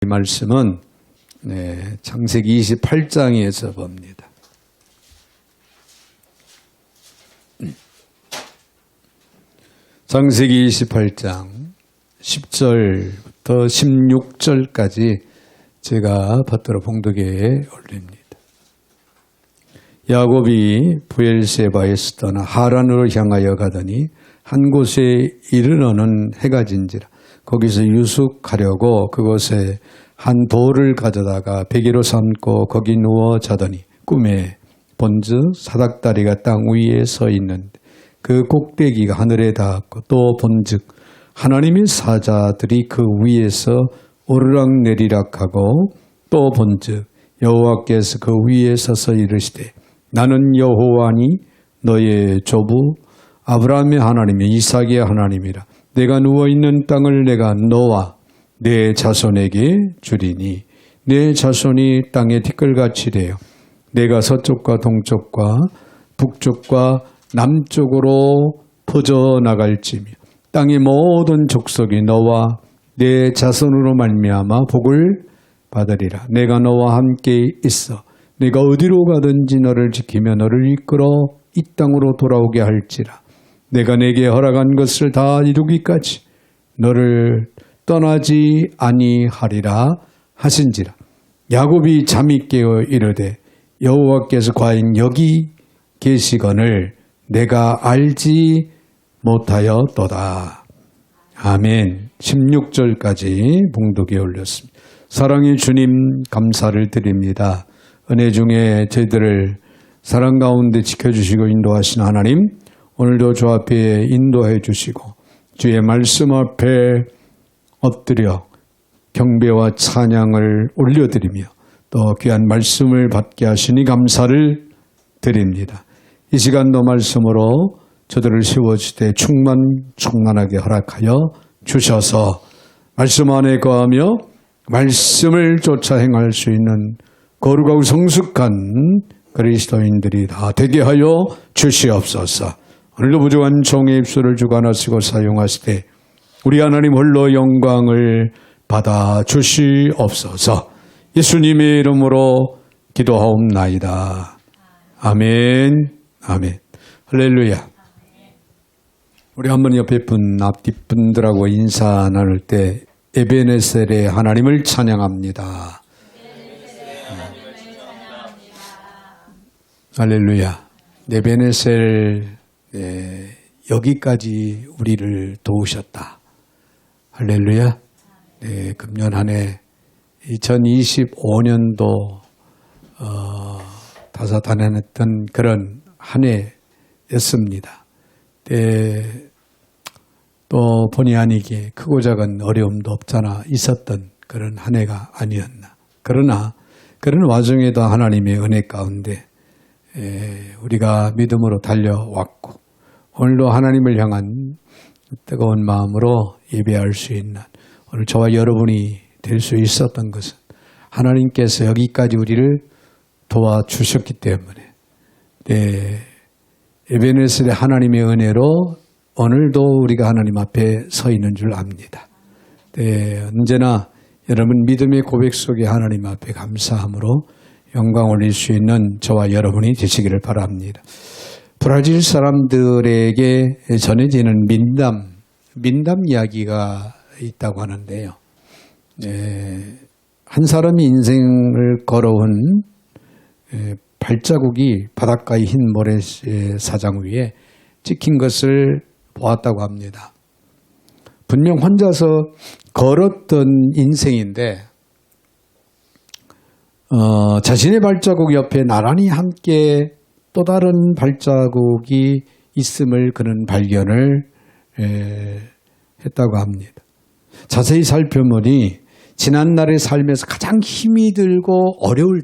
이 말씀은 창세기 28장에서 봅니다. 창세기 28장 10절부터 16절까지 제가 받들어 봉독에 올립니다. 야곱이 브엘세바에서 떠나 하란으로 향하여 가더니 한 곳에 이르러는 해가 진지라. 거기서 유숙하려고 그곳에 한 돌을 가져다가 베개로 삼고 거기 누워 자더니 꿈에 본즉 사닥다리가 땅 위에 서 있는데 그 꼭대기가 하늘에 닿았고 또 본즉 하나님의 사자들이 그 위에서 오르락내리락하고 또 본즉 여호와께서 그 위에 서서 이르시되 나는 여호와니 너의 조부 아브라함의 하나님이 이삭의 하나님이라. 내가 누워있는 땅을 내가 너와 내 자손에게 주리니 내 자손이 땅의 티끌같이 되어 내가 서쪽과 동쪽과 북쪽과 남쪽으로 퍼져나갈지며 땅의 모든 족속이 너와 내 자손으로 말미암아 복을 받으리라. 내가 너와 함께 있어 내가 어디로 가든지 너를 지키며 너를 이끌어 이 땅으로 돌아오게 할지라. 내가 내게 허락한 것을 다 이루기까지 너를 떠나지 아니하리라 하신지라. 야곱이 잠이 깨어 이르되 여호와께서 과연 여기 계시거늘 내가 알지 못하였도다. 아멘. 16절까지 봉독에 올렸습니다. 사랑의 주님 감사를 드립니다. 은혜 중에 저희들을 사랑 가운데 지켜주시고 인도하신 하나님, 오늘도 주 앞에 인도해 주시고 주의 말씀 앞에 엎드려 경배와 찬양을 올려드리며 또 귀한 말씀을 받게 하시니 감사를 드립니다. 이 시간도 말씀으로 저들을 세워주되 충만하게 허락하여 주셔서 말씀 안에 거하며 말씀을 쫓아 행할 수 있는 거룩하고 성숙한 그리스도인들이 다 되게 하여 주시옵소서. 오늘도 부족한 종의 입술을 주관하시고 사용하시되 우리 하나님 홀로 영광을 받아 주시옵소서. 예수님의 이름으로 기도하옵나이다. 아멘. 아멘. 할렐루야. 우리 한번 옆에 분, 앞뒤 분들하고 인사 나눌 때 에베네셀의 하나님을 찬양합니다. 할렐루야. 에베네셀 여기까지 우리를 도우셨다. 할렐루야. 금년 한 해 2025년도 다사다난했던 그런 한 해였습니다. 또 본의 아니게 크고 작은 어려움도 없잖아 있었던 그런 한 해가 아니었나. 그러나 그런 와중에도 하나님의 은혜 가운데 우리가 믿음으로 달려왔고 오늘도 하나님을 향한 뜨거운 마음으로 예배할 수 있는 오늘 저와 여러분이 될 수 있었던 것은 하나님께서 여기까지 우리를 도와주셨기 때문에 에베네셀의 하나님의 은혜로 오늘도 우리가 하나님 앞에 서 있는 줄 압니다. 언제나 여러분 믿음의 고백 속에 하나님 앞에 감사함으로 영광 올릴 수 있는 저와 여러분이 되시기를 바랍니다. 브라질 사람들에게 전해지는 민담 이야기가 있다고 하는데요. 한 사람이 인생을 걸어온 발자국이 바닷가의 흰 모래 사장 위에 찍힌 것을 보았다고 합니다. 분명 혼자서 걸었던 인생인데 자신의 발자국 옆에 나란히 함께 또 다른 발자국이 있음을 그는 발견을 했다고 합니다. 자세히 살펴보니 지난날의 삶에서 가장 힘이 들고 어려울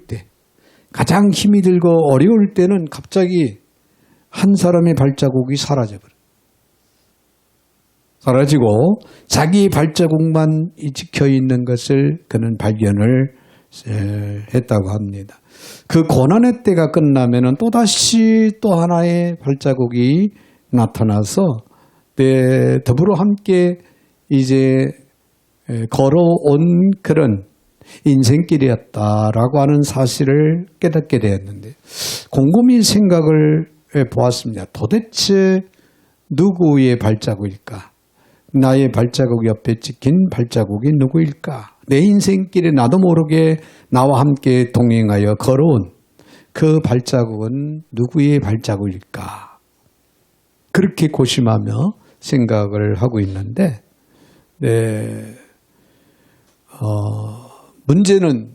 때는 갑자기 한 사람의 발자국이 사라지고 자기 발자국만 지켜 있는 것을 그는 발견을 했다고 합니다. 그 고난의 때가 끝나면은 또다시 또 하나의 발자국이 나타나서 더불어 함께 이제 걸어온 그런 인생길이었다라고 하는 사실을 깨닫게 되었는데 곰곰이 생각을 보았습니다. 도대체 누구의 발자국일까? 나의 발자국 옆에 찍힌 발자국이 누구일까? 내 인생길에 나도 모르게 나와 함께 동행하여 걸어온 그 발자국은 누구의 발자국일까? 그렇게 고심하며 생각을 하고 있는데 문제는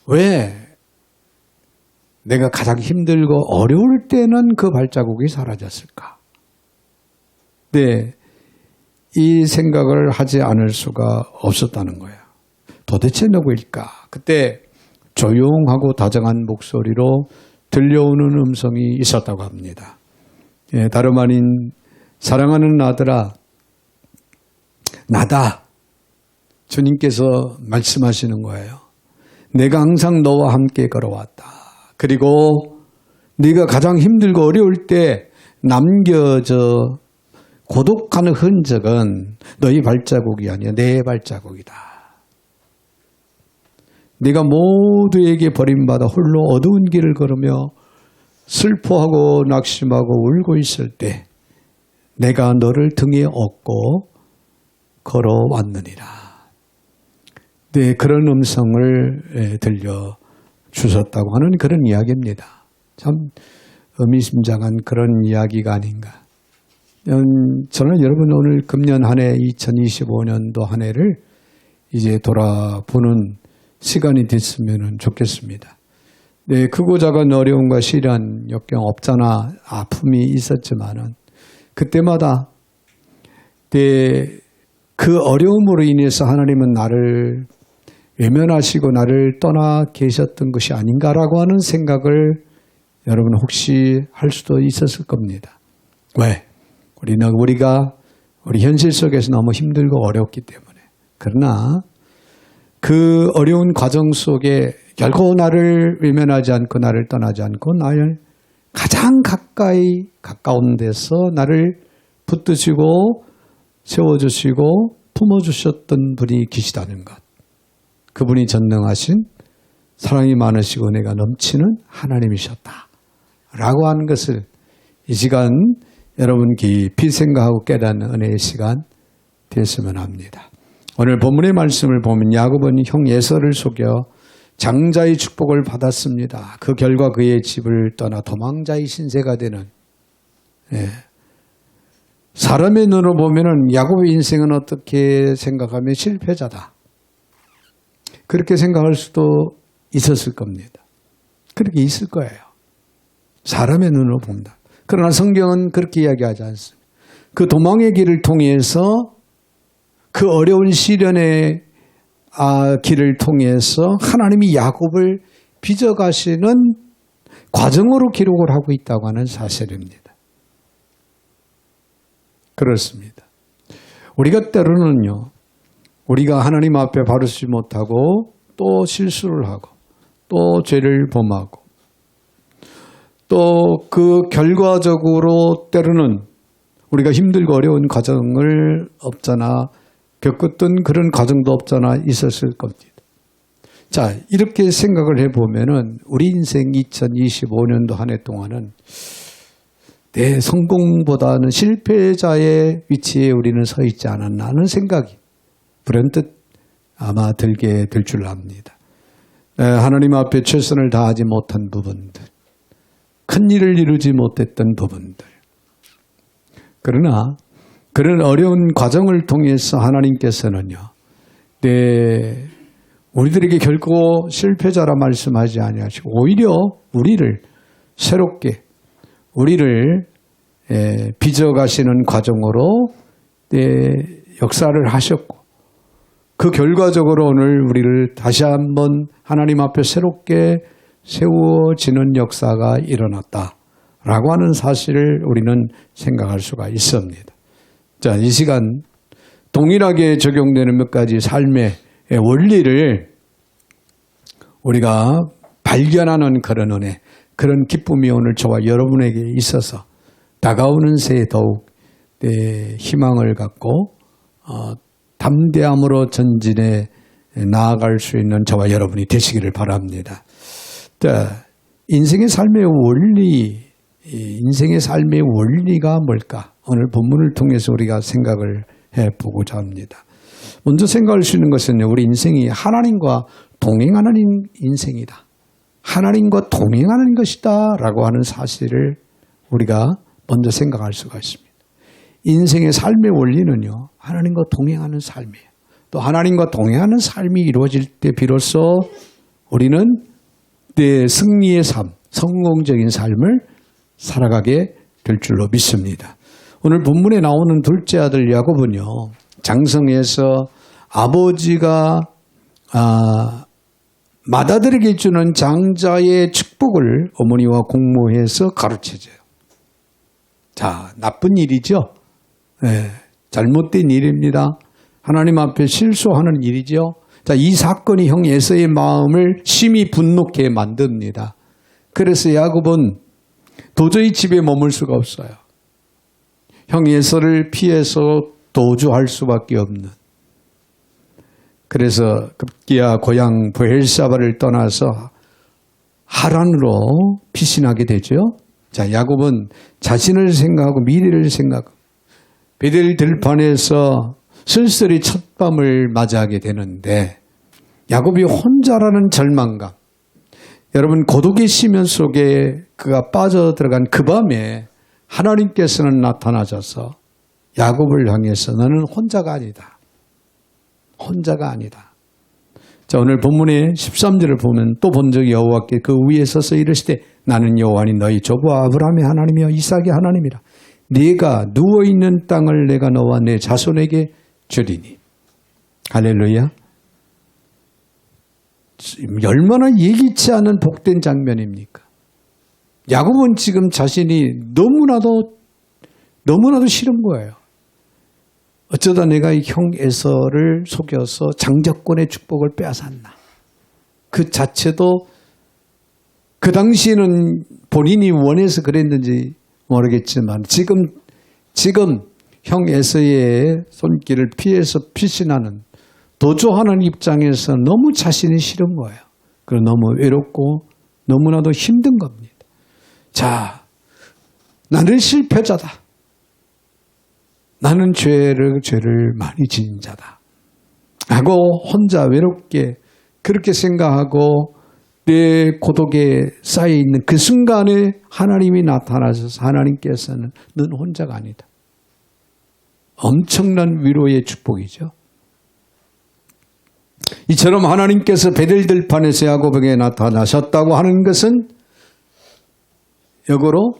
왜 내가 가장 힘들고 어려울 때는 그 발자국이 사라졌을까? 네, 이 생각을 하지 않을 수가 없었다는 거야. 도대체 누구일까? 그때 조용하고 다정한 목소리로 들려오는 음성이 있었다고 합니다. 예, 다름 아닌 사랑하는 아들아, 나다. 주님께서 말씀하시는 거예요. 내가 항상 너와 함께 걸어왔다. 그리고 네가 가장 힘들고 어려울 때 남겨져 고독한 흔적은 너희 발자국이 아니야. 내 발자국이다. 네가 모두에게 버림받아 홀로 어두운 길을 걸으며 슬퍼하고 낙심하고 울고 있을 때 내가 너를 등에 업고 걸어왔느니라. 네, 그런 음성을 들려주셨다고 하는 그런 이야기입니다. 참 의미심장한 그런 이야기가 아닌가. 저는 여러분 오늘 금년 한 해 2025년도 한 해를 이제 돌아보는 시간이 됐으면 좋겠습니다. 네, 크고 작은 어려움과 시련, 역경 없잖아 아픔이 있었지만은 그때마다 그 어려움으로 인해서 하나님은 나를 외면하시고 나를 떠나 계셨던 것이 아닌가라고 하는 생각을 여러분 혹시 할 수도 있었을 겁니다. 왜? 우리가 우리 현실 속에서 너무 힘들고 어렵기 때문에. 그러나 그 어려운 과정 속에 결코 나를 외면하지 않고 나를 떠나지 않고 나를 가장 가까운 데서 나를 붙드시고 세워주시고 품어주셨던 분이 계시다는 것. 그분이 전능하신 사랑이 많으시고 은혜가 넘치는 하나님이셨다. 라고 하는 것을 이 시간 여러분 깊이 생각하고 깨닫는 은혜의 시간 됐으면 합니다. 오늘 본문의 말씀을 보면 야곱은 형 에서를 속여 장자의 축복을 받았습니다. 그 결과 그의 집을 떠나 도망자의 신세가 되는 사람의 눈으로 보면은 야곱의 인생은 어떻게 생각하면 실패자다. 그렇게 생각할 수도 있었을 겁니다. 그렇게 있을 거예요. 사람의 눈으로 본다. 그러나 성경은 그렇게 이야기하지 않습니다. 그 도망의 길을 통해서 그 어려운 시련의 길을 통해서 하나님이 야곱을 빚어가시는 과정으로 기록을 하고 있다고 하는 사실입니다. 그렇습니다. 우리가 때로는요, 우리가 하나님 앞에 바르지 못하고 또 실수를 하고 또 죄를 범하고 또 그 결과적으로 때로는 우리가 힘들고 어려운 과정을 없잖아 겪었던 그런 과정도 없잖아 있었을 겁니다. 자, 이렇게 생각을 해보면은 우리 인생 2025년도 한 해 동안은 내 성공보다는 실패자의 위치에 우리는 서 있지 않았나 하는 생각이 불현듯 아마 들게 될 줄 압니다. 하나님 앞에 최선을 다하지 못한 부분들, 큰 일을 이루지 못했던 부분들. 그러나 그런 어려운 과정을 통해서 하나님께서는요, 우리들에게 결코 실패자라 말씀하지 아니하시고 오히려 우리를 새롭게 우리를 빚어가시는 과정으로 역사를 하셨고 그 결과적으로 오늘 우리를 다시 한번 하나님 앞에 새롭게 세워지는 역사가 일어났다라고 하는 사실을 우리는 생각할 수가 있습니다. 자, 이 시간 동일하게 적용되는 몇 가지 삶의 원리를 우리가 발견하는 그런 은혜, 그런 기쁨이 오늘 저와 여러분에게 있어서 다가오는 새해 더욱 희망을 갖고 담대함으로 전진해 나아갈 수 있는 저와 여러분이 되시기를 바랍니다. 인생의 삶의 원리가 뭘까? 오늘 본문을 통해서 우리가 생각을 해보고자 합니다. 먼저 생각할 수 있는 것은 우리 인생이 하나님과 동행하는 인생이다. 하나님과 동행하는 것이다 라고 하는 사실을 우리가 먼저 생각할 수가 있습니다. 인생의 삶의 원리는요, 하나님과 동행하는 삶이에요. 또 하나님과 동행하는 삶이 이루어질 때 비로소 우리는 내 승리의 삶, 성공적인 삶을 살아가게 될 줄로 믿습니다. 오늘 본문에 나오는 둘째 아들 야곱은요, 장성에서 아버지가 맏아들에게 주는 장자의 축복을 어머니와 공모해서 가르쳐줘요. 자, 나쁜 일이죠. 네, 잘못된 일입니다. 하나님 앞에 실수하는 일이죠. 자, 이 사건이 형 에서의 마음을 심히 분노케 만듭니다. 그래서 야곱은 도저히 집에 머물 수가 없어요. 형 에서를 피해서 도주할 수밖에 없는. 그래서 급기야 고향 브엘사바를 떠나서 하란으로 피신하게 되죠. 자, 야곱은 자신을 생각하고 미래를 생각하고 베델 들판에서 쓸쓸히 첫 밤을 맞이하게 되는데 야곱이 혼자라는 절망감, 여러분 고독의 시면 속에 그가 빠져들어간 그 밤에 하나님께서는 나타나셔서 야곱을 향해서 너는 혼자가 아니다. 혼자가 아니다. 자, 오늘 본문의 13절을 보면 또 본적 여호와께 그 위에 서서 이르시되 나는 여호와니 너희 조부와 아브라함의 하나님이여 이삭의 하나님이라. 네가 누워있는 땅을 내가 너와 내 자손에게 주리니. 할렐루야. 얼마나 예기치 않은 복된 장면입니까? 야곱은 지금 자신이 너무나도 싫은 거예요. 어쩌다 내가 이 형 에서를 속여서 장자권의 축복을 빼앗았나. 그 자체도 그 당시에는 본인이 원해서 그랬는지 모르겠지만 지금 형 에서의 손길을 피해서 피신하는 도주하는 입장에서 너무 자신이 싫은 거예요. 그리고 너무 외롭고 너무나도 힘든 겁니다. 자, 나는 실패자다. 나는 죄를 많이 지은 자다. 하고 혼자 외롭게 그렇게 생각하고 내 고독에 쌓여있는 그 순간에 하나님이 나타나셔서 하나님께서는 넌 혼자가 아니다. 엄청난 위로의 축복이죠. 이처럼 하나님께서 베델 들판에서 야곱에게 나타나셨다고 하는 것은 역으로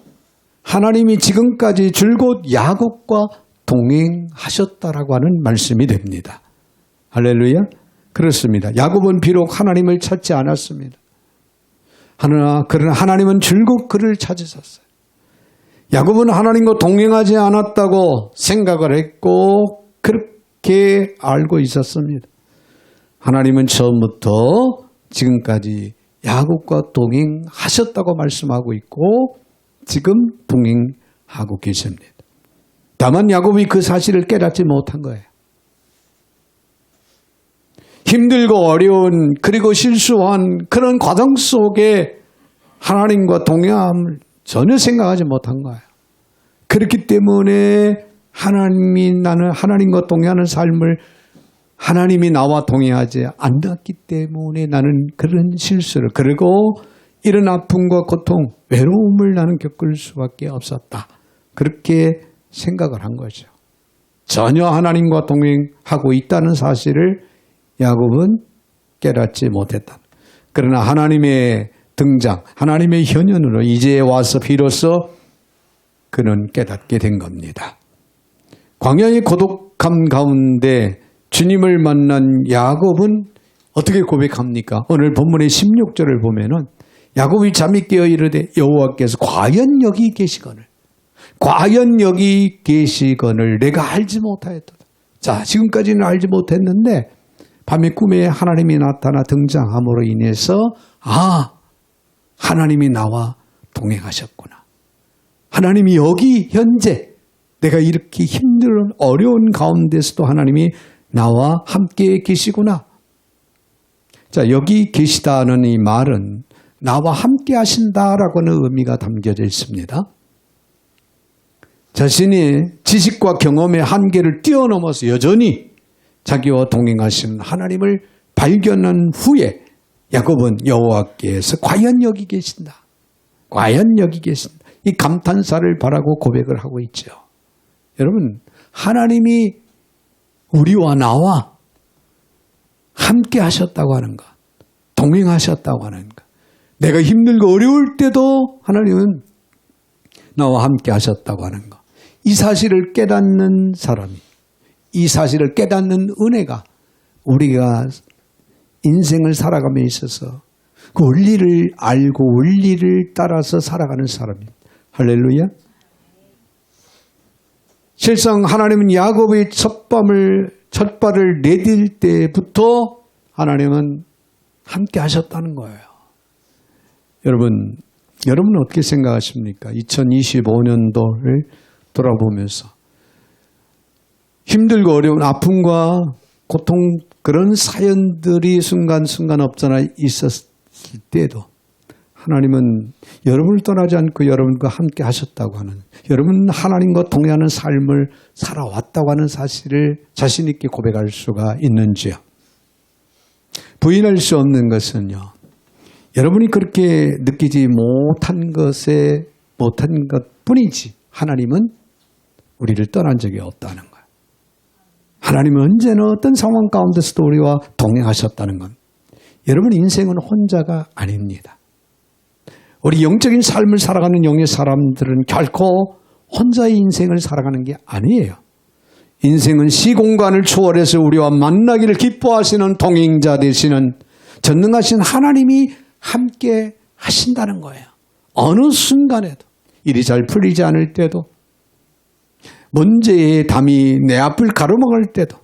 하나님이 지금까지 줄곧 야곱과 동행하셨다라고 하는 말씀이 됩니다. 할렐루야. 그렇습니다. 야곱은 비록 하나님을 찾지 않았습니다. 그러나 하나님은 줄곧 그를 찾으셨어요. 야곱은 하나님과 동행하지 않았다고 생각을 했고 그렇게 알고 있었습니다. 하나님은 처음부터 지금까지 야곱과 동행하셨다고 말씀하고 있고 지금 동행하고 계십니다. 다만 야곱이 그 사실을 깨닫지 못한 거예요. 힘들고 어려운 그리고 실수한 그런 과정 속에 하나님과 동행함을 전혀 생각하지 못한 거예요. 그렇기 때문에 나는 하나님과 동행하는 삶을 하나님이 나와 동행하지 않았기 때문에 나는 그런 실수를 그리고 이런 아픔과 고통, 외로움을 나는 겪을 수밖에 없었다. 그렇게 생각을 한 거죠. 전혀 하나님과 동행하고 있다는 사실을 야곱은 깨닫지 못했다. 그러나 하나님의 등장, 하나님의 현현으로 이제 와서 비로소 그는 깨닫게 된 겁니다. 광야의 고독함 가운데 주님을 만난 야곱은 어떻게 고백합니까? 오늘 본문의 16절을 보면은 야곱이 잠이 깨어 이르되 여호와께서 과연 여기 계시거늘 내가 알지 못하였도다. 자, 지금까지는 알지 못했는데 밤의 꿈에 하나님이 나타나 등장함으로 인해서 하나님이 나와 동행하셨구나. 하나님이 여기 현재 내가 이렇게 힘든 어려운 가운데서도 하나님이 나와 함께 계시구나. 자, 여기 계시다는 이 말은 나와 함께 하신다라고는 의미가 담겨져 있습니다. 자신이 지식과 경험의 한계를 뛰어넘어서 여전히 자기와 동행하시는 하나님을 발견한 후에 야곱은 여호와께서 과연 여기 계신다. 과연 여기 계신다. 이 감탄사를 바라고 고백을 하고 있죠. 여러분, 하나님이 우리와 나와 함께 하셨다고 하는 것, 동행하셨다고 하는 것, 내가 힘들고 어려울 때도 하나님은 나와 함께 하셨다고 하는 것, 이 사실을 깨닫는 사람이, 이 사실을 깨닫는 은혜가 우리가 인생을 살아감에 있어서 그 원리를 알고 원리를 따라서 살아가는 사람입니다. 할렐루야. 실상 하나님은 야곱의 첫 발을 내딜 때부터 하나님은 함께 하셨다는 거예요. 여러분은 어떻게 생각하십니까? 2025년도를 돌아보면서 힘들고 어려운 아픔과 고통 그런 사연들이 순간순간 없잖아 있었을 때도 하나님은 여러분을 떠나지 않고 여러분과 함께 하셨다고 하는, 여러분은 하나님과 동행하는 삶을 살아왔다고 하는 사실을 자신 있게 고백할 수가 있는지요? 부인할 수 없는 것은요, 여러분이 그렇게 느끼지 못한 것뿐이지 하나님은 우리를 떠난 적이 없다는 거예요. 하나님은 언제나 어떤 상황 가운데서도 우리와 동행하셨다는 건, 여러분 인생은 혼자가 아닙니다. 우리 영적인 삶을 살아가는 영의 사람들은 결코 혼자의 인생을 살아가는 게 아니에요. 인생은 시공간을 초월해서 우리와 만나기를 기뻐하시는 동행자 되시는 전능하신 하나님이 함께 하신다는 거예요. 어느 순간에도, 일이 잘 풀리지 않을 때도, 문제의 담이 내 앞을 가로막을 때도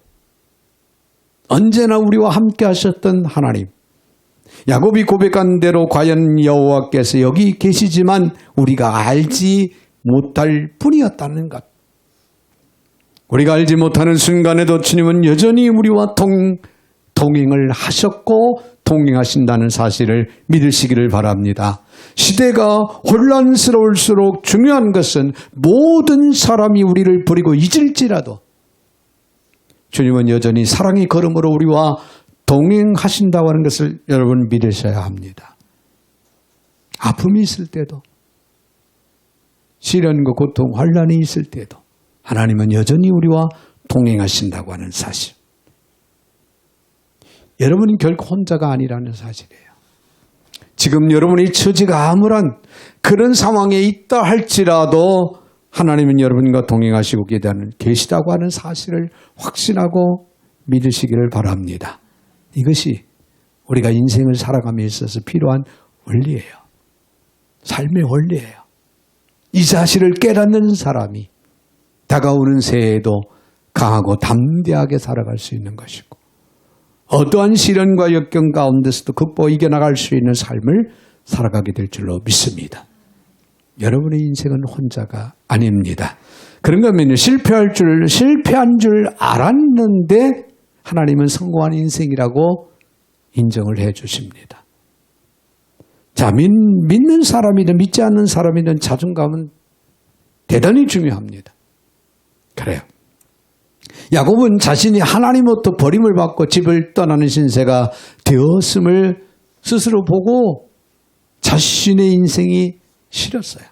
언제나 우리와 함께 하셨던 하나님. 야곱이 고백한 대로 과연 여호와께서 여기 계시지만 우리가 알지 못할 뿐이었다는 것. 우리가 알지 못하는 순간에도 주님은 여전히 우리와 동행을 하셨고 동행하신다는 사실을 믿으시기를 바랍니다. 시대가 혼란스러울수록 중요한 것은 모든 사람이 우리를 버리고 잊을지라도 주님은 여전히 사랑의 걸음으로 우리와 동행하신다고 하는 것을 여러분 믿으셔야 합니다. 아픔이 있을 때도, 시련과 고통, 환난이 있을 때도 하나님은 여전히 우리와 동행하신다고 하는 사실. 여러분이 결코 혼자가 아니라는 사실이에요. 지금 여러분의 처지가 아무런 그런 상황에 있다 할지라도 하나님은 여러분과 동행하시고 계시다고 하는 사실을 확신하고 믿으시기를 바랍니다. 이것이 우리가 인생을 살아감에 있어서 필요한 원리예요. 삶의 원리예요. 이 사실을 깨닫는 사람이 다가오는 새해에도 강하고 담대하게 살아갈 수 있는 것이고, 어떠한 시련과 역경 가운데서도 극복해 이겨나갈 수 있는 삶을 살아가게 될 줄로 믿습니다. 여러분의 인생은 혼자가 아닙니다. 그런가 하면 실패한 줄 알았는데 하나님은 성공한 인생이라고 인정을 해 주십니다. 자, 믿는 사람이든 믿지 않는 사람이든 자존감은 대단히 중요합니다. 그래요. 야곱은 자신이 하나님으로부터 버림을 받고 집을 떠나는 신세가 되었음을 스스로 보고 자신의 인생이 싫었어요.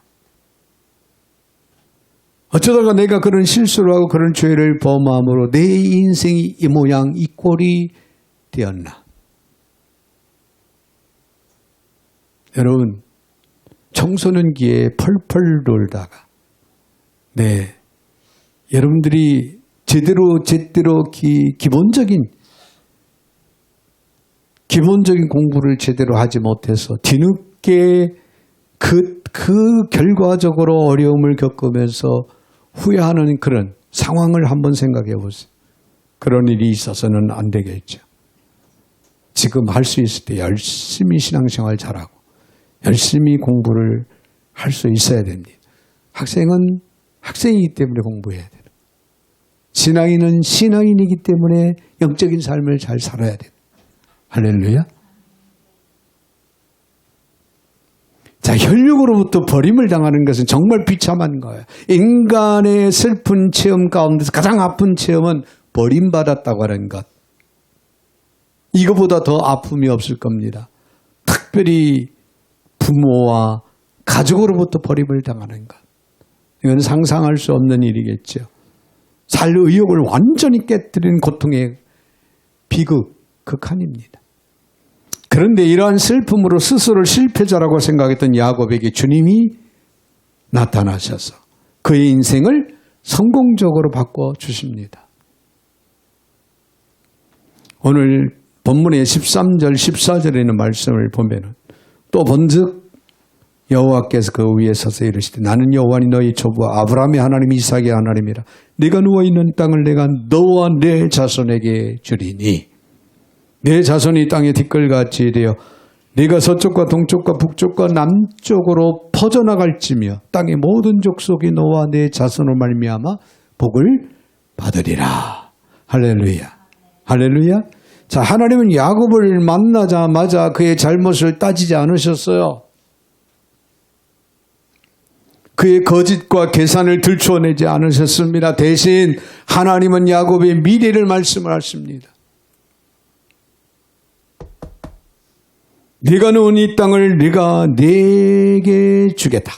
어쩌다가 내가 그런 실수를 하고 그런 죄를 범함으로 내 인생이 이 모양 이 꼴이 되었나. 여러분, 청소년기에 펄펄 놀다가 여러분들이 제대로 기본적인 공부를 제대로 하지 못해서 뒤늦게 그 결과적으로 어려움을 겪으면서 후회하는 그런 상황을 한번 생각해 보세요. 그런 일이 있어서는 안 되겠죠. 지금 할 수 있을 때 열심히 신앙생활 잘하고 열심히 공부를 할 수 있어야 됩니다. 학생은 학생이기 때문에 공부해야 돼요. 신앙인은 신앙인이기 때문에 영적인 삶을 잘 살아야 돼요. 할렐루야. 자, 혈육으로부터 버림을 당하는 것은 정말 비참한 거예요. 인간의 슬픈 체험 가운데서 가장 아픈 체험은 버림받았다고 하는 것. 이거보다 더 아픔이 없을 겁니다. 특별히 부모와 가족으로부터 버림을 당하는 것. 이건 상상할 수 없는 일이겠죠. 살 의욕을 완전히 깨뜨린 고통의 비극, 극한입니다. 그런데 이러한 슬픔으로 스스로를 실패자라고 생각했던 야곱에게 주님이 나타나셔서 그의 인생을 성공적으로 바꿔주십니다. 오늘 본문의 13절, 14절에 있는 말씀을 보면 또 번즉 여호와께서 그 위에 서서 이르시되 나는 여호와니 너희 조부와 아브라함의 하나님 이삭의 하나님이라 네가 누워있는 땅을 내가 너와 내 자손에게 주리니 내 자손이 땅에 티끌같이 되어 네가 서쪽과 동쪽과 북쪽과 남쪽으로 퍼져나갈지며 땅의 모든 족속이 너와 내 자손으로 말미암아 복을 받으리라. 할렐루야. 할렐루야. 자, 하나님은 야곱을 만나자마자 그의 잘못을 따지지 않으셨어요. 그의 거짓과 계산을 들추어내지 않으셨습니다. 대신 하나님은 야곱의 미래를 말씀을 하십니다. 네가 누운 이 땅을 네가 네게 주겠다.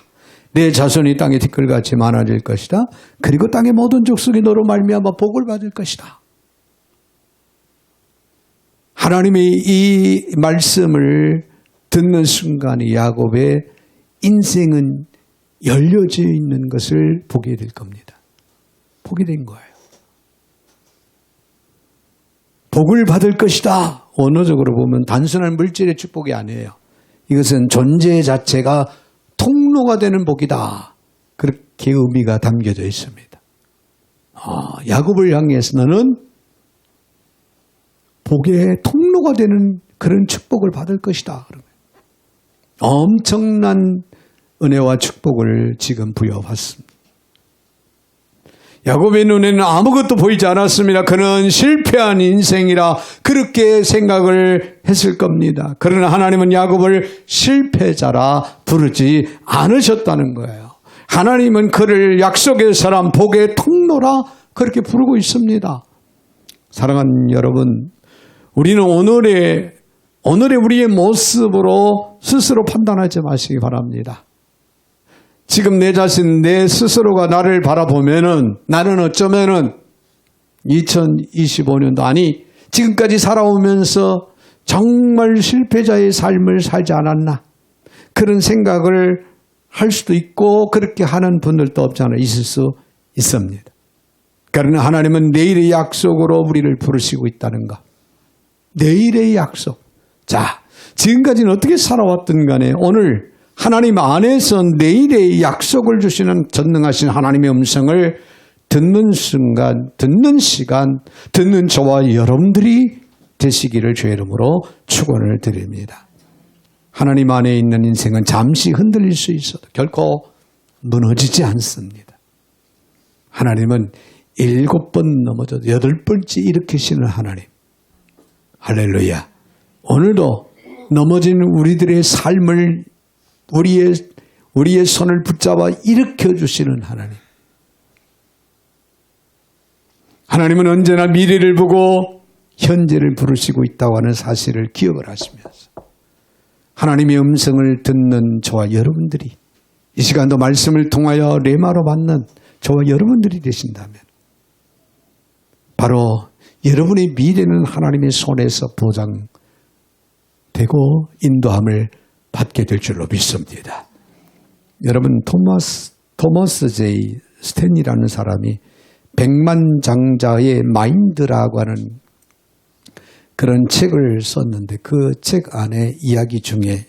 내 자손이 땅에 티끌같이 많아질 것이다. 그리고 땅의 모든 족속이 너로 말미암아 복을 받을 것이다. 하나님의 이 말씀을 듣는 순간에 야곱의 인생은 열려져 있는 것을 보게 될 겁니다. 보게 된 거예요. 복을 받을 것이다. 언어적으로 보면 단순한 물질의 축복이 아니에요. 이것은 존재 자체가 통로가 되는 복이다. 그렇게 의미가 담겨져 있습니다. 야곱을 향해서 너는 복의 통로가 되는 그런 축복을 받을 것이다. 엄청난 은혜와 축복을 지금 부여받습니다. 야곱의 눈에는 아무것도 보이지 않았습니다. 그는 실패한 인생이라 그렇게 생각을 했을 겁니다. 그러나 하나님은 야곱을 실패자라 부르지 않으셨다는 거예요. 하나님은 그를 약속의 사람, 복의 통로라 그렇게 부르고 있습니다. 사랑하는 여러분, 우리는 오늘의 우리의 모습으로 스스로 판단하지 마시기 바랍니다. 지금 내 자신, 내 스스로가 나를 바라보면은 나는 어쩌면은 2025년도 아니 지금까지 살아오면서 정말 실패자의 삶을 살지 않았나 그런 생각을 할 수도 있고 그렇게 하는 분들도 없지 않아 있을 수 있습니다. 그러나 하나님은 내일의 약속으로 우리를 부르시고 있다는 것. 내일의 약속. 자, 지금까지는 어떻게 살아왔든 간에 오늘 하나님 안에서 내일의 약속을 주시는 전능하신 하나님의 음성을 듣는 순간, 듣는 시간, 듣는 저와 여러분들이 되시기를 주의 이름으로 축원을 드립니다. 하나님 안에 있는 인생은 잠시 흔들릴 수 있어도 결코 무너지지 않습니다. 하나님은 7번 넘어져도 8번째 일으키시는 하나님. 할렐루야. 오늘도 넘어진 우리들의 삶을 우리의 손을 붙잡아 일으켜 주시는 하나님. 하나님은 언제나 미래를 보고 현재를 부르시고 있다고 하는 사실을 기억을 하시면서 하나님의 음성을 듣는 저와 여러분들이 이 시간도 말씀을 통하여 레마로 받는 저와 여러분들이 되신다면 바로 여러분의 미래는 하나님의 손에서 보장되고 인도함을 받게 될 줄로 믿습니다. 여러분 토머스 제이 스탠이라는 사람이 백만장자의 마인드라고 하는 그런 책을 썼는데 그 책 안에 이야기 중에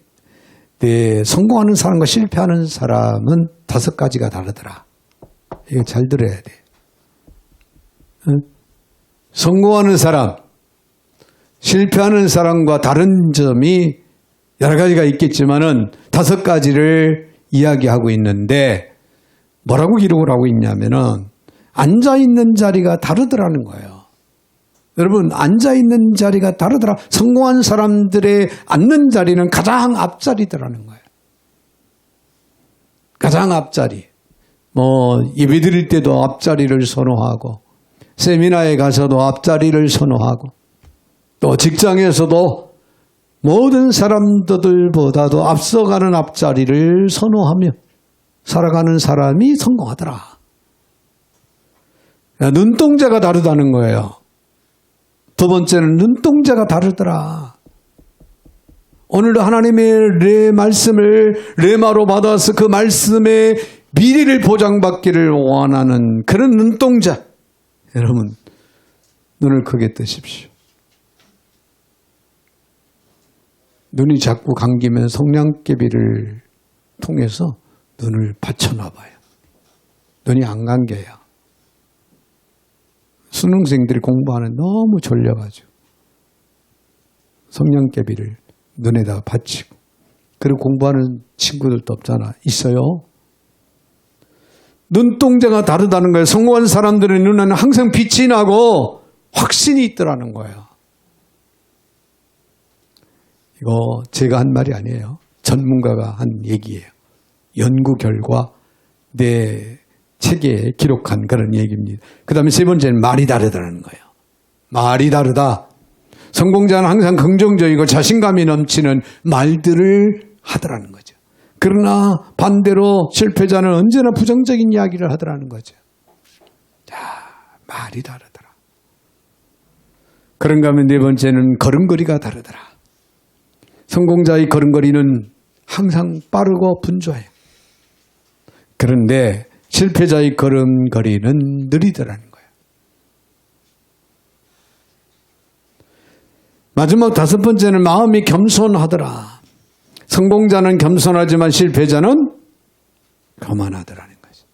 성공하는 사람과 실패하는 사람은 5가지가 다르더라. 이거 잘 들어야 돼. 성공하는 사람, 실패하는 사람과 다른 점이 여러 가지가 있겠지만은 5가지를 이야기하고 있는데 뭐라고 기록을 하고 있냐면은 앉아있는 자리가 다르더라는 거예요. 여러분, 앉아있는 자리가 다르더라. 성공한 사람들의 앉는 자리는 가장 앞자리더라는 거예요. 가장 앞자리. 예배 드릴 때도 앞자리를 선호하고, 세미나에 가서도 앞자리를 선호하고, 또 직장에서도 모든 사람들보다도 앞서가는 앞자리를 선호하며 살아가는 사람이 성공하더라. 눈동자가 다르다는 거예요. 두 번째는 눈동자가 다르더라. 오늘도 하나님의 내 말씀을 레마로 받아서 그 말씀의 미래를 보장받기를 원하는 그런 눈동자. 여러분, 눈을 크게 뜨십시오. 눈이 자꾸 감기면 성냥개비를 통해서 눈을 받쳐놔봐요. 눈이 안 감겨요. 수능생들이 공부하는 너무 졸려가지고 성냥개비를 눈에다가 받치고, 그리고 공부하는 친구들도 없잖아. 있어요. 눈동자가 다르다는 거예요. 성공한 사람들의 눈에는 항상 빛이 나고 확신이 있더라는 거예요. 이거 제가 한 말이 아니에요. 전문가가 한 얘기예요. 연구 결과 내 책에 기록한 그런 얘기입니다. 그 다음에 세 번째는 말이 다르다는 거예요. 말이 다르다. 성공자는 항상 긍정적이고 자신감이 넘치는 말들을 하더라는 거죠. 그러나 반대로 실패자는 언제나 부정적인 이야기를 하더라는 거죠. 자, 말이 다르더라. 그런가 하면 네 번째는 걸음걸이가 다르더라. 성공자의 걸음걸이는 항상 빠르고 분주해요. 그런데 실패자의 걸음걸이는 느리더라는 거예요. 마지막 다섯 번째는 마음이 겸손하더라. 성공자는 겸손하지만 실패자는 거만하더라는 거죠.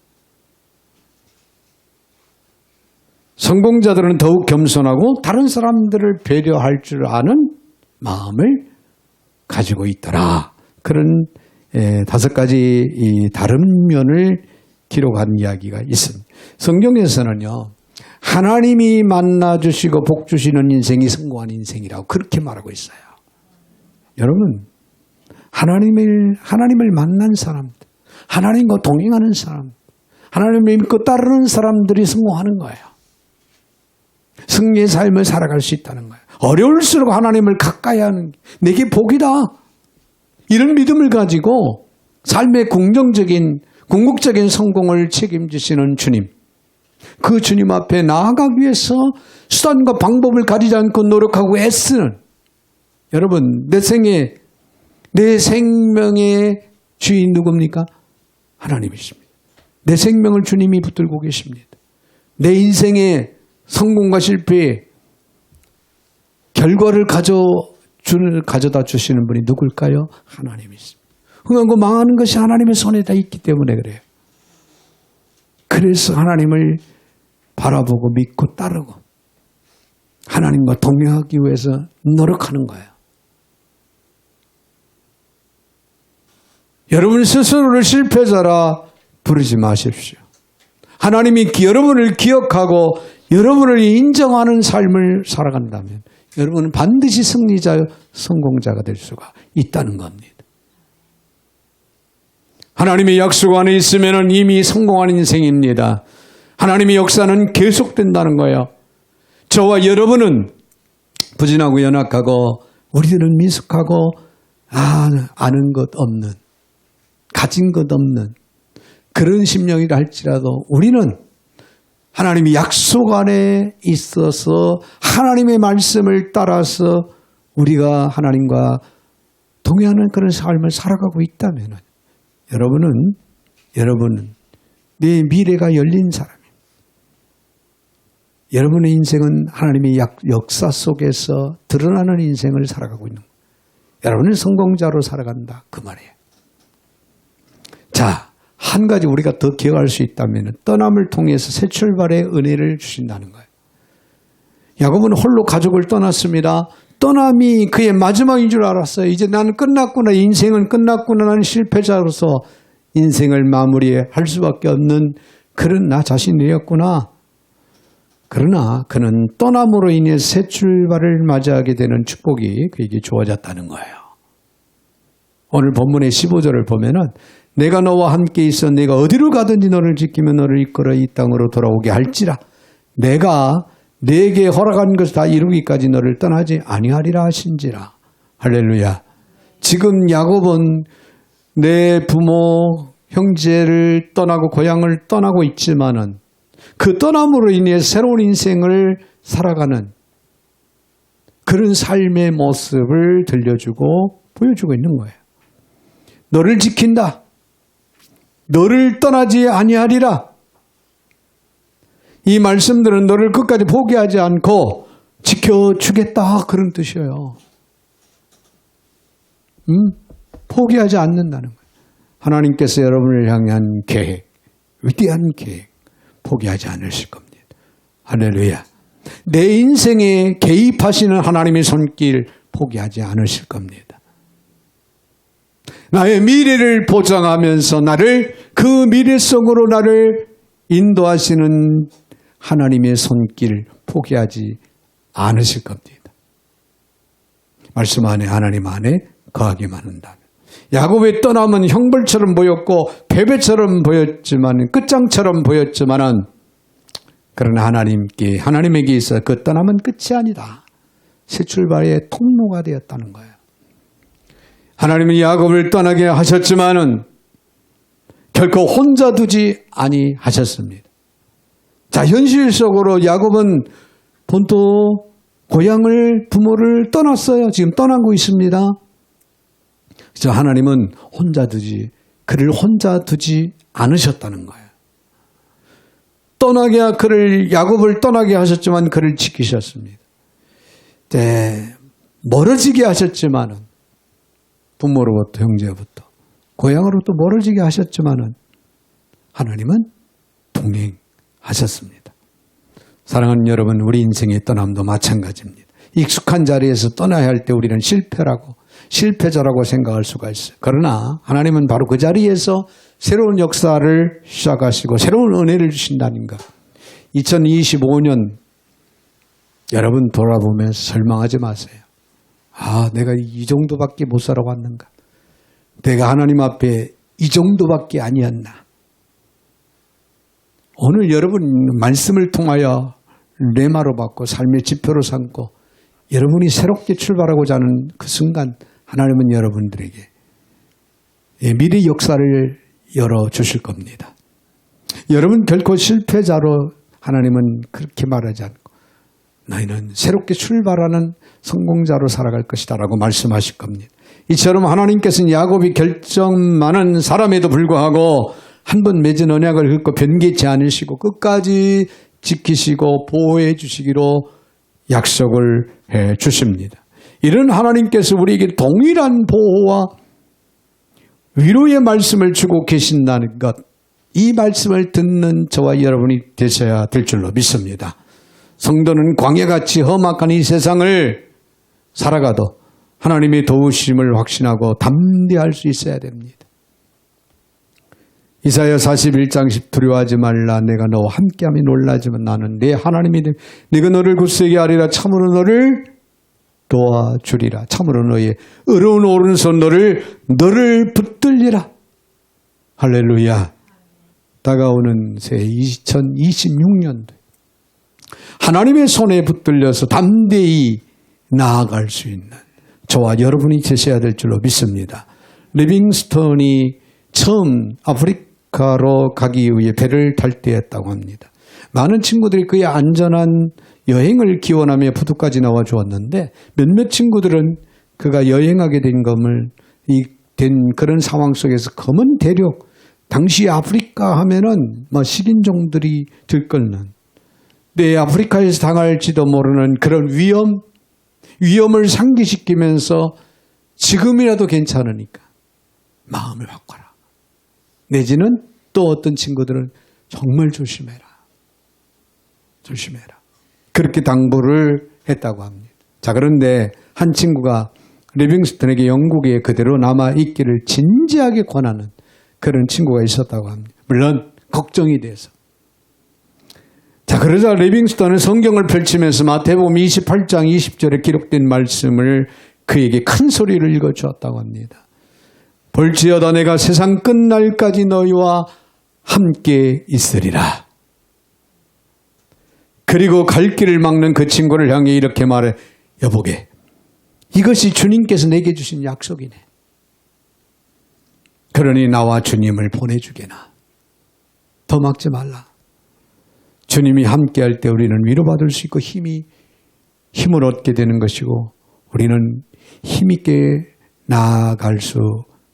성공자들은 더욱 겸손하고 다른 사람들을 배려할 줄 아는 마음을 가지고 있더라. 그런 다섯 가지 이 다른 면을 기록한 이야기가 있습니다. 성경에서는요, 하나님이 만나주시고 복 주시는 인생이 성공한 인생이라고 그렇게 말하고 있어요. 여러분, 하나님을 만난 사람들, 하나님과 동행하는 사람, 하나님을 믿고 따르는 사람들이 성공하는 거예요. 승리의 삶을 살아갈 수 있다는 거예요. 어려울수록 하나님을 가까이 하는 게 내게 복이다. 이런 믿음을 가지고 삶의 궁극적인 성공을 책임지시는 주님, 그 주님 앞에 나아가기 위해서 수단과 방법을 가리지 않고 노력하고 애쓰는, 여러분, 내 생명의 주인 누굽니까? 하나님이십니다. 내 생명을 주님이 붙들고 계십니다. 내 인생의 성공과 실패의 결과를 가져다 주시는 분이 누굴까요? 하나님이십니다. 흥하고 망하는 것이 하나님의 손에 다 있기 때문에 그래요. 그래서 하나님을 바라보고 믿고 따르고 하나님과 동행하기 위해서 노력하는 거예요. 여러분 스스로를 실패자라 부르지 마십시오. 하나님이 여러분을 기억하고 여러분을 인정하는 삶을 살아간다면 여러분은 반드시 승리자, 성공자가 될 수가 있다는 겁니다. 하나님의 약속 안에 있으면 이미 성공한 인생입니다. 하나님의 역사는 계속된다는 거예요. 저와 여러분은 부진하고 연약하고 우리들은 미숙하고 아는 것 없는, 가진 것 없는 그런 심령이라 할지라도 우리는 하나님의 약속 안에 있어서 하나님의 말씀을 따라서 우리가 하나님과 동행하는 그런 삶을 살아가고 있다면 여러분은 내 미래가 열린 사람입니다. 여러분의 인생은 하나님의 역사 속에서 드러나는 인생을 살아가고 있는 거예요. 여러분은 성공자로 살아간다 그 말이에요. 자, 한 가지 우리가 더 기억할 수 있다면 떠남을 통해서 새 출발의 은혜를 주신다는 거예요. 야곱은 홀로 가족을 떠났습니다. 떠남이 그의 마지막인 줄 알았어요. 이제 나는 끝났구나. 인생은 끝났구나. 나는 실패자로서 인생을 마무리할 수밖에 없는 그런 나 자신이었구나. 그러나 그는 떠남으로 인해 새 출발을 맞이하게 되는 축복이 그에게 주어졌다는 거예요. 오늘 본문의 15절을 보면은 내가 너와 함께 있어 내가 어디로 가든지 너를 지키며 너를 이끌어 이 땅으로 돌아오게 할지라. 내가 내게 허락한 것을 다 이루기까지 너를 떠나지 아니하리라 하신지라. 할렐루야. 지금 야곱은 내 부모, 형제를 떠나고 고향을 떠나고 있지만은 그 떠남으로 인해 새로운 인생을 살아가는 그런 삶의 모습을 들려주고 보여주고 있는 거예요. 너를 지킨다. 너를 떠나지 아니하리라. 이 말씀들은 너를 끝까지 포기하지 않고 지켜주겠다 그런 뜻이에요. 포기하지 않는다는 거예요. 하나님께서 여러분을 향한 계획, 위대한 계획 포기하지 않으실 겁니다. 할렐루야. 내 인생에 개입하시는 하나님의 손길 포기하지 않으실 겁니다. 나의 미래를 보장하면서 나를 그 미래 속으로 나를 인도하시는 하나님의 손길 포기하지 않으실 겁니다. 말씀 안에 하나님 안에 거하기만 한다면. 야곱의 떠남은 형벌처럼 보였고 패배처럼 보였지만 끝장처럼 보였지만은 그러나 하나님에게 있어 그 떠남은 끝이 아니다. 새 출발의 통로가 되었다는 거예요. 하나님은 야곱을 떠나게 하셨지만은 결코 혼자 두지 아니하셨습니다. 자, 현실 속으로 야곱은 본토 고향을 부모를 떠났어요. 지금 떠나고 있습니다. 그래서 하나님은 그를 혼자 두지 않으셨다는 거예요. 야곱을 떠나게 하셨지만 그를 지키셨습니다. 네, 멀어지게 하셨지만은 부모로부터 형제로부터 고향으로부터 멀어지게 하셨지만은 하나님은 동행하셨습니다. 사랑하는 여러분, 우리 인생의 떠남도 마찬가지입니다. 익숙한 자리에서 떠나야 할 때 우리는 실패자라고 생각할 수가 있어요. 그러나 하나님은 바로 그 자리에서 새로운 역사를 시작하시고 새로운 은혜를 주신다는 것. 2025년 여러분 돌아보면서 절망하지 마세요. 내가 이 정도밖에 못 살아왔는가? 내가 하나님 앞에 이 정도밖에 아니었나? 오늘 여러분 말씀을 통하여 레마로 받고 삶의 지표로 삼고 여러분이 새롭게 출발하고자 하는 그 순간 하나님은 여러분들에게 미래 역사를 열어주실 겁니다. 여러분 결코 실패자로 하나님은 그렇게 말하지 않고 너희는 새롭게 출발하는 성공자로 살아갈 것이다 라고 말씀하실 겁니다. 이처럼 하나님께서는 야곱이 결정 많은 사람에도 불구하고 한 번 맺은 언약을 긋고 변개치 않으시고 끝까지 지키시고 보호해 주시기로 약속을 해 주십니다. 이런 하나님께서 우리에게 동일한 보호와 위로의 말씀을 주고 계신다는 것, 이 말씀을 듣는 저와 여러분이 되셔야 될 줄로 믿습니다. 성도는 광야같이 험악한 이 세상을 살아가도 하나님의 도우심을 확신하고 담대할 수 있어야 됩니다. 이사야 41장 10 두려워하지 말라. 내가 너와 함께함이 놀라지만 나는 내 하나님이 내가 너를 굳세게 하리라. 참으로 너를 도와주리라. 참으로 너의 의로운 오른손 너를 붙들리라. 할렐루야. 다가오는 새해 2026년도 하나님의 손에 붙들려서 담대히 나아갈 수 있는 저와 여러분이 되셔야 될 줄로 믿습니다. 리빙스턴이 처음 아프리카로 가기 위해 배를 탈 때였다고 합니다. 많은 친구들이 그의 안전한 여행을 기원하며 부두까지 나와 주었는데 몇몇 친구들은 그가 여행하게 된 그런 상황 속에서 검은 대륙, 당시 아프리카 하면은 식인종들이 들끓는 내 아프리카에서 당할지도 모르는 그런 위험을 상기시키면서 지금이라도 괜찮으니까 마음을 바꿔라. 내지는 또 어떤 친구들은 정말 조심해라. 그렇게 당부를 했다고 합니다. 자, 그런데 한 친구가 리빙스턴에게 영국에 그대로 남아있기를 진지하게 권하는 그런 친구가 있었다고 합니다. 물론 걱정이 돼서. 자, 그러자 리빙스턴은 성경을 펼치면서 마태복음 28장 20절에 기록된 말씀을 그에게 큰 소리를 읽어주었다고 합니다. 볼지어다 내가 세상 끝날까지 너희와 함께 있으리라. 그리고 갈 길을 막는 그 친구를 향해 이렇게 말해. 여보게, 이것이 주님께서 내게 주신 약속이네. 그러니 나와 주님을 보내주게나. 더 막지 말라. 주님이 함께할 때 우리는 위로받을 수 있고 힘을 얻게 되는 것이고 우리는 힘있게 나아갈 수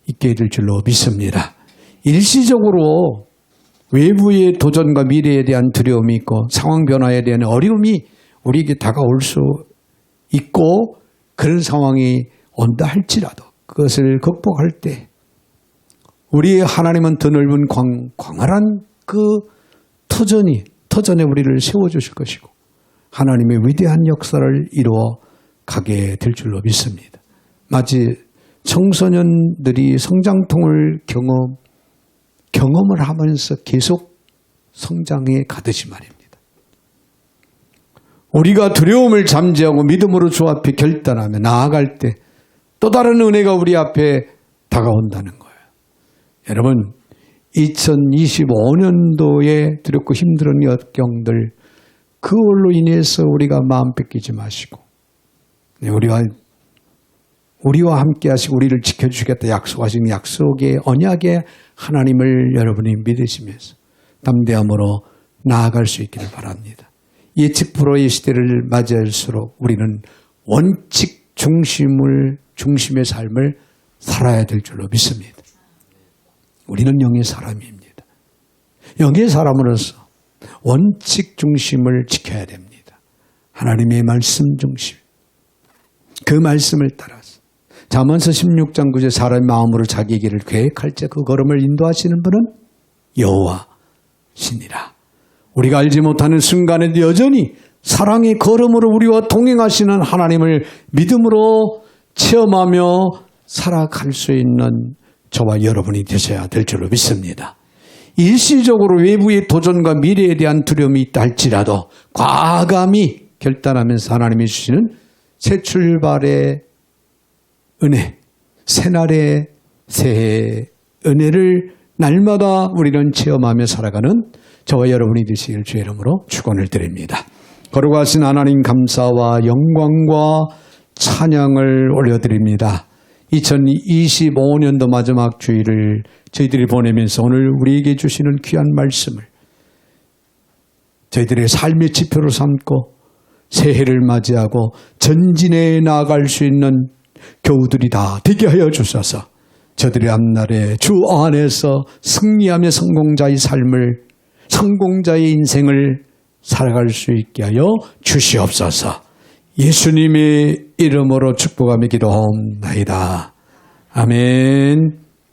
있게 될 줄로 믿습니다. 일시적으로 외부의 도전과 미래에 대한 두려움이 있고 상황 변화에 대한 어려움이 우리에게 다가올 수 있고 그런 상황이 온다 할지라도 그것을 극복할 때 우리의 하나님은 더 넓은 광활한 그 터전에 우리를 세워주실 것이고 하나님의 위대한 역사를 이루어 가게 될 줄로 믿습니다. 마치 청소년들이 성장통을 경험을 하면서 계속 성장해 가듯이 말입니다. 우리가 두려움을 잠재하고 믿음으로 주 앞에 결단하며 나아갈 때 또 다른 은혜가 우리 앞에 다가온다는 거예요. 여러분 2025년도에 두렵고 힘든 역경들 그걸로 인해서 우리가 마음 뺏기지 마시고 우리와 함께 하시고 우리를 지켜주시겠다 약속하신 약속의 언약의 하나님을 여러분이 믿으시면서 담대함으로 나아갈 수 있기를 바랍니다. 예측 불허의 시대를 맞이할수록 우리는 원칙 중심의 삶을 살아야 될 줄로 믿습니다. 우리는 영의 사람입니다. 영의 사람으로서 원칙 중심을 지켜야 됩니다. 하나님의 말씀 중심. 그 말씀을 따라서 잠언서 16장 9절 사람의 마음으로 자기 길을 계획할 때 그 걸음을 인도하시는 분은 여호와시니라. 우리가 알지 못하는 순간에도 여전히 사랑의 걸음으로 우리와 동행하시는 하나님을 믿음으로 체험하며 살아갈 수 있는 저와 여러분이 되셔야 될 줄로 믿습니다. 일시적으로 외부의 도전과 미래에 대한 두려움이 있다 할지라도 과감히 결단하면서 하나님이 주시는 새 출발의 은혜, 새날의 새해의 은혜를 날마다 우리는 체험하며 살아가는 저와 여러분이 되시길 주의 이름으로 축원을 드립니다. 거룩하신 하나님 감사와 영광과 찬양을 올려드립니다. 2025년도 마지막 주일을 저희들이 보내면서 오늘 우리에게 주시는 귀한 말씀을 저희들의 삶의 지표로 삼고 새해를 맞이하고 전진해 나아갈 수 있는 교우들이 다 되게 하여 주셔서 저들의 앞날에 주 안에서 승리하며 성공자의 인생을 살아갈 수 있게 하여 주시옵소서. 예수님의 이름으로 축복하며 기도하옵나이다. 아멘.